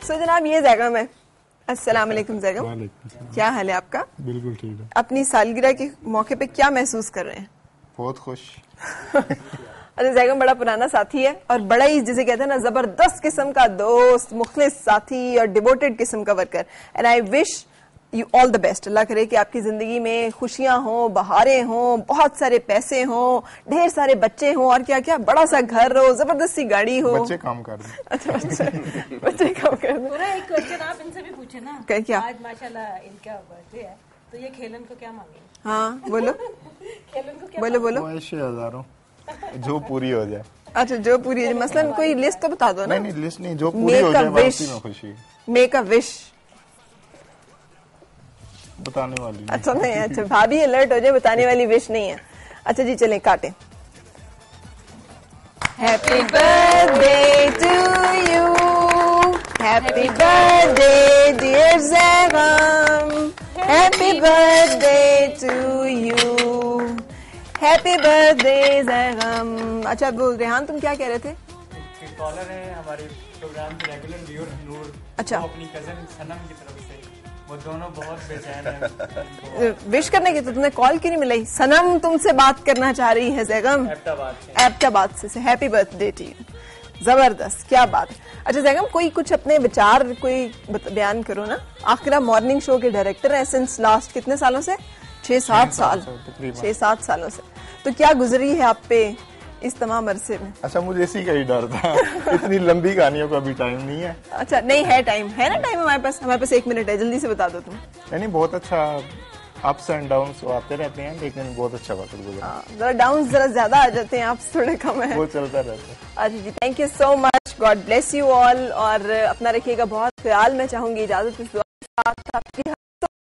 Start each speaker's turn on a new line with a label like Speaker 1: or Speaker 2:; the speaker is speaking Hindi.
Speaker 1: सो जनाब ये जैगम है। अस्सलाम वालेकुम जैगम, क्या हाल है आपका?
Speaker 2: बिल्कुल ठीक है।
Speaker 1: अपनी सालगिरह के मौके पे क्या महसूस कर रहे हैं?
Speaker 2: बहुत खुश।
Speaker 1: अच्छा जैगम बड़ा पुराना साथी है और बड़ा ही जिसे कहते हैं ना जबरदस्त किस्म का दोस्त, मुखलिस साथी और डिवोटेड किस्म का worker. And I wish you all the best. Allah करे कि आपकी जिंदगी में खुशियां हों, बहारें हों, बहुत सारे पैसे हों, ढेर सारे बच्चे हों और क्या क्या, बड़ा सा घर हो, जबरदस्त सी गाड़ी हो।
Speaker 2: बच्चे काम कर रहे हैं।
Speaker 1: अच्छा बच्चे काम कर रहे
Speaker 3: हैं। एक क्वेश्चन आप इनसे भी पूछे ना,
Speaker 1: क्या?
Speaker 3: आज माशाल्लाह इनका बर्थडे है तो ये खेलन को क्या मांगे?
Speaker 1: हाँ बोलो
Speaker 3: खेलन को क्या
Speaker 1: बोलो।
Speaker 2: हजारों जो पूरी हो जाए।
Speaker 1: अच्छा जो पूरी हो जाए, मसलन कोई लिस्ट तो बता दो ना।
Speaker 2: नहीं लिस्ट नहीं, जो पूरी हो जाए वापसी में खुशी।
Speaker 1: मेक अ विश
Speaker 2: बताने वाली नहीं।
Speaker 1: अच्छा नहीं, अच्छा भाभी अलर्ट हो जाए, बताने वाली विश नहीं है। अच्छा जी चलें काटें। Happy birthday to you, happy birthday dear Zaigam, happy birthday to you, happy birthday Zaigam. अच्छा वो रेहान तुम क्या कह रहे थे?
Speaker 4: कॉलर है हमारे प्रोग्राम के रेगुलर व्यूअर नूर।
Speaker 1: अच्छा
Speaker 4: अपनी कजन सनम की तरफ से, वो दोनों बहुत बेचैन हैं।
Speaker 1: विश करने की तो तुमने कॉल क्यों नहीं मिलाई? सनम तुमसे बात करना चाह रही है ज़ैगम, एबटाबाद से। हैप्पी बर्थडे टू यू, जबरदस्त, क्या बात है। अच्छा ज़ैगम कोई कुछ अपने विचार कोई बयान करो ना। आखिर मॉर्निंग शो के डायरेक्टर हैं सिंस लास्ट कितने सालों से? 6-7 साल, 6-7 सालों से। तो क्या गुजरी है आप पे इस तमाम अरसे में?
Speaker 2: अच्छा मुझे इसी का ही डर था। इतनी लंबी कहानियों का भी टाइम नहीं है।
Speaker 1: अच्छा नहीं है टाइम, है ना टाइम हमारे पास 1 मिनट है, जल्दी से बता दो तुम।
Speaker 2: यानी बहुत अच्छा अप्स एंड डाउन्स आते रहते हैं, लेकिन बहुत अच्छा वक्त गुजरा।
Speaker 1: जरा डाउन जरा ज्यादा आ जाते हैं, आप थोड़े कम है।
Speaker 2: वो चलता रहता है।
Speaker 1: अच्छा जी thank you so much, God bless you all. और अपना रखिएगा बहुत ख्याल। मैं चाहूंगी इजाजत इस दुआ के साथ आपकी